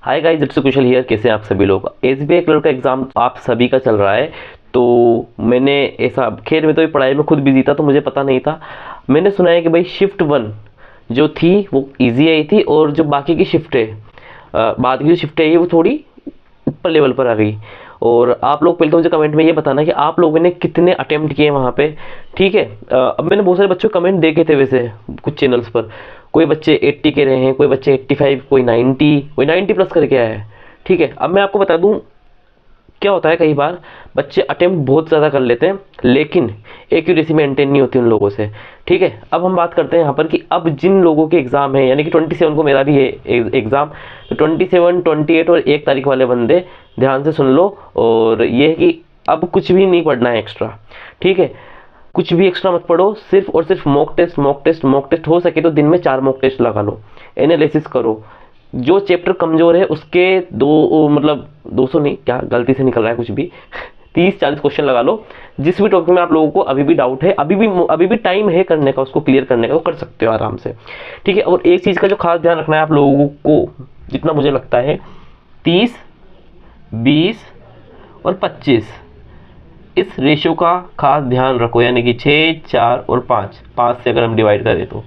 Hi guys, it's Kusal here. कैसे हैं आप सभी लोग। एसबीआई क्लर्क का एग्ज़ाम आप सभी का चल रहा है। तो मैंने ऐसा, खैर मैं तो ये पढ़ाई में खुद बिजी था तो मुझे पता नहीं था। मैंने सुना है कि भाई शिफ्ट वन जो थी वो इजी आई थी, और जो बाकी की शिफ्ट है, बाद की जो शिफ्ट है ये वो थोड़ी ऊपर लेवल पर आ गई। और आप लोग पहले तो मुझे कमेंट में ये बताना कि आप लोगों ने कितने अटेम्प्ट किए वहाँ पे। ठीक है। अब मैंने बहुत सारे बच्चों को कमेंट देखे थे वैसे कुछ चैनल्स पर। कोई बच्चे 80 के रहे हैं, कोई बच्चे 85, कोई 90, कोई 90 प्लस करके आया है। ठीक है। अब मैं आपको बता दूं क्या होता है, कई बार बच्चे अटेम्प्ट बहुत ज़्यादा कर लेते हैं लेकिन एक्यूरेसी मेंटेन नहीं होती उन लोगों से। ठीक है। अब हम बात करते हैं यहाँ पर कि अब जिन लोगों के एग्ज़ाम है, यानी कि 27 को मेरा भी है एग्ज़ाम। तो 27, 28 और 1 तारीख वाले बंदे ध्यान से सुन लो। और ये है कि अब कुछ भी नहीं पढ़ना है एक्स्ट्रा। ठीक है। कुछ भी एक्स्ट्रा मत पढ़ो, सिर्फ और सिर्फ mock test, mock test, mock test. हो सके तो दिन में 4 मॉक टेस्ट लगा लो, एनालिसिस करो। जो चैप्टर कमजोर है उसके दो, मतलब 200 नहीं, क्या गलती से निकल रहा है कुछ भी 30-40 क्वेश्चन लगा लो। जिस भी टॉपिक में आप लोगों को अभी भी डाउट है, अभी भी टाइम है करने का, उसको क्लियर करने का, वो कर सकते हो आराम से। ठीक है। और एक चीज़ का जो खास ध्यान रखना है आप लोगों को, जितना मुझे लगता है, 30, 20 और 25 इस रेशियो का खास ध्यान रखो। यानी कि 6, 4 और 5, 5 से अगर हम डिवाइड करें तो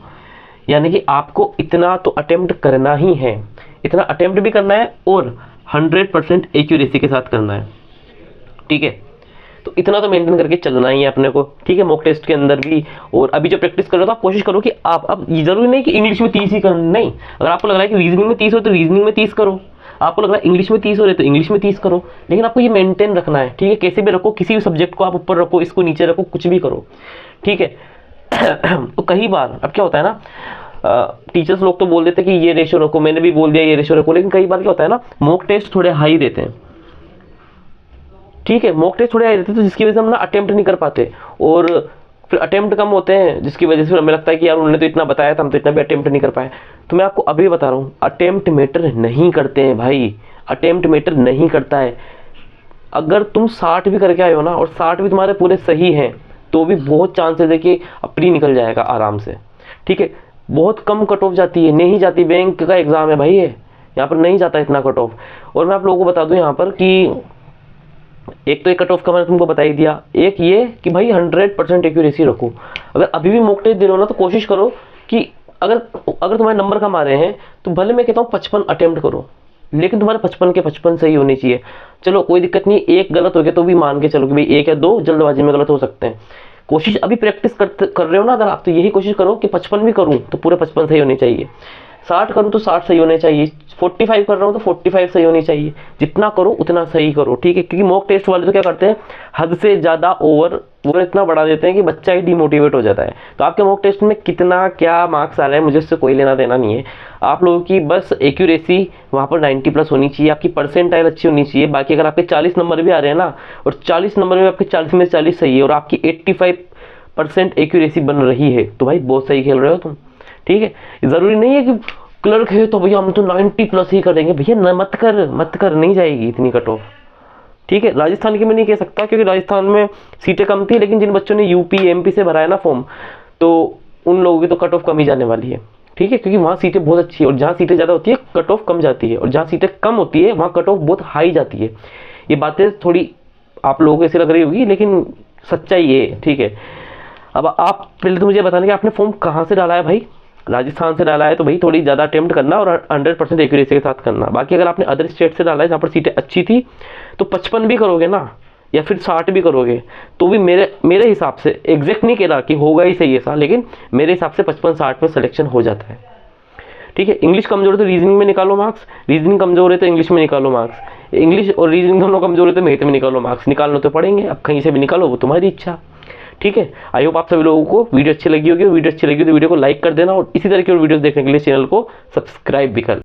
यानी कि आपको इतना तो अटेम्प्ट करना ही है। इतना अटेम्प्ट भी करना है और 100% एक्यूरेसी के साथ करना है। ठीक है। तो इतना तो मेंटेन करके चलना ही है अपने को। ठीक है। मॉक टेस्ट के अंदर भी, और अभी जो प्रैक्टिस कर रहे हो तो आप कोशिश करो कि आप, अब ये जरूरी नहीं कि इंग्लिश में 30 ही करना, नहीं। अगर आपको लग रहा है कि रीजनिंग में 30 हो तो रीजनिंग में 30 करो। आपको लग रहा है इंग्लिश में 30 हो रहे तो इंग्लिश में 30 करो। लेकिन आपको ये मेंटेन रखना है। ठीक है। कैसे भी रखो, किसी भी सब्जेक्ट को आप ऊपर रखो, इसको नीचे रखो, कुछ भी करो। ठीक है। तो कई बार अब क्या होता है ना, टीचर्स लोग तो बोल देते हैं कि ये रेशियो रखो, मैंने भी बोल दिया ये रेशियो रखो, लेकिन कई बार क्या होता है ना, मॉक टेस्ट थोड़े हाई देते हैं। ठीक है। मॉक टेस्ट थोड़े हाई देते हैं तो जिसकी वजह से हम ना अटेम्प्ट नहीं कर पाते, और फिर अटेम्प्ट कम होते हैं जिसकी वजह से हमें लगता है कि यार उन्होंने तो इतना बताया था, हम तो इतना भी अटेम्प्ट नहीं कर पाए। तो मैं आपको अभी बता रहा हूँ, अटेम्प्ट मैटर नहीं करते हैं भाई। अटेम्प्ट मैटर नहीं करता है। अगर तुम 60 भी करके आए हो ना, और 60 भी तुम्हारे पूरे सही हैं, तो भी बहुत चांसेस है कि अपनी निकल जाएगा आराम से। ठीक है। बहुत कम कट ऑफ जाती है, नहीं जाती। बैंक का एग्जाम है भाई ये, यहाँ पर नहीं जाता इतना कट ऑफ। और मैं आप लोगों को बता दूं यहाँ पर कि एक तो एक कट ऑफ का मैंने तुमको बता ही दिया, एक ये कि भाई 100% एक्यूरेसी रखो। अगर अभी भी मॉक टेस्ट दे रहे हो ना तो कोशिश करो कि अगर अगर तुम्हारे नंबर कम आ रहे हैं तो भले मैं कहता हूँ 55 अटेम्प्ट करो, लेकिन तुम्हारे 55 के 55 सही होने चाहिए। चलो कोई दिक्कत नहीं, एक गलत हो गया तो भी मान के चलो कि भाई 1 या 2 जल्दबाजी में गलत हो सकते हैं। कोशिश अभी प्रैक्टिस कर रहे हो ना अगर आप, तो यही कोशिश करो कि 55 भी करूँ तो पूरे 55 सही होने चाहिए। 60 करूँ तो 60 सही होने चाहिए। 45 कर रहा हूँ तो 45 सही होनी चाहिए। जितना करो उतना सही करो। ठीक है। क्योंकि मॉक टेस्ट वाले तो क्या करते हैं, हद से ज़्यादा ओवर इतना बढ़ा देते हैं कि बच्चा ही डिमोटिवेट हो जाता है। तो आपके मॉक टेस्ट में कितना क्या मार्क्स आ रहा है मुझे उससे कोई लेना देना नहीं है। आप लोगों की बस एक्यूरेसी वहाँ पर 90 प्लस होनी चाहिए, आपकी परसेंटाइल अच्छी होनी चाहिए। बाकी अगर आपके 40 नंबर भी आ रहे हैं ना, और 40 नंबर में आपके 40 में 40 सही है, और आपकी 85% एक्यूरेसी बन रही है, तो भाई बहुत सही खेल रहे हो तुम। ठीक है। ज़रूरी नहीं है कि क्लर्क है तो भैया हम तो 90 प्लस ही कर देंगे। भैया मत कर, नहीं जाएगी इतनी कट ऑफ। ठीक है। राजस्थान की मैं नहीं कह सकता क्योंकि राजस्थान में सीटें कम थी, लेकिन जिन बच्चों ने यूपी एमपी से भरा है ना फॉर्म, तो उन लोगों की तो कट ऑफ कम ही जाने वाली है। ठीक है। क्योंकि वहाँ सीटें बहुत अच्छी है, और जहाँ सीटें ज़्यादा होती है कट ऑफ कम जाती है, और जहाँ सीटें कम होती है वहाँ कट ऑफ बहुत हाई जाती है। ये बातें थोड़ी आप लोगों को ऐसे लग रही होगी, लेकिन सच्चाई ये है। ठीक है। अब आप पहले तो मुझे बताना कि आपने फॉर्म कहाँ से डाला है भाई। राजस्थान से डाला है तो भाई थोड़ी ज़्यादा अटेम्प्ट करना और 100% एक्यूरेसी के साथ करना। बाकी अगर आपने अदर स्टेट से डाला है जहाँ पर सीटें अच्छी थी, तो 55 भी करोगे ना, या फिर 60 भी करोगे, तो भी मेरे हिसाब से, एग्जैक्ट नहीं कह रहा कि होगा ही सही ऐसा, लेकिन मेरे हिसाब से 55-60 में सिलेक्शन हो जाता है। ठीक है। इंग्लिश कमजोर है तो रीजनिंग में निकालो मार्क्स, रीजनिंग कमजोर है तो इंग्लिश में निकालो मार्क्स, इंग्लिश और रीजनिंग दोनों कमजोर है तो मैथ में निकालो मार्क्स। निकालना तो पड़ेंगे, अब कहीं से भी निकालो, वो तुम्हारी इच्छा। ठीक है। आई होप आप सभी लोगों को वीडियो अच्छी लगी होगी। वीडियो अच्छी लगी तो वीडियो को लाइक कर देना, और इसी तरह की और वीडियोस देखने के लिए चैनल को सब्सक्राइब भी कर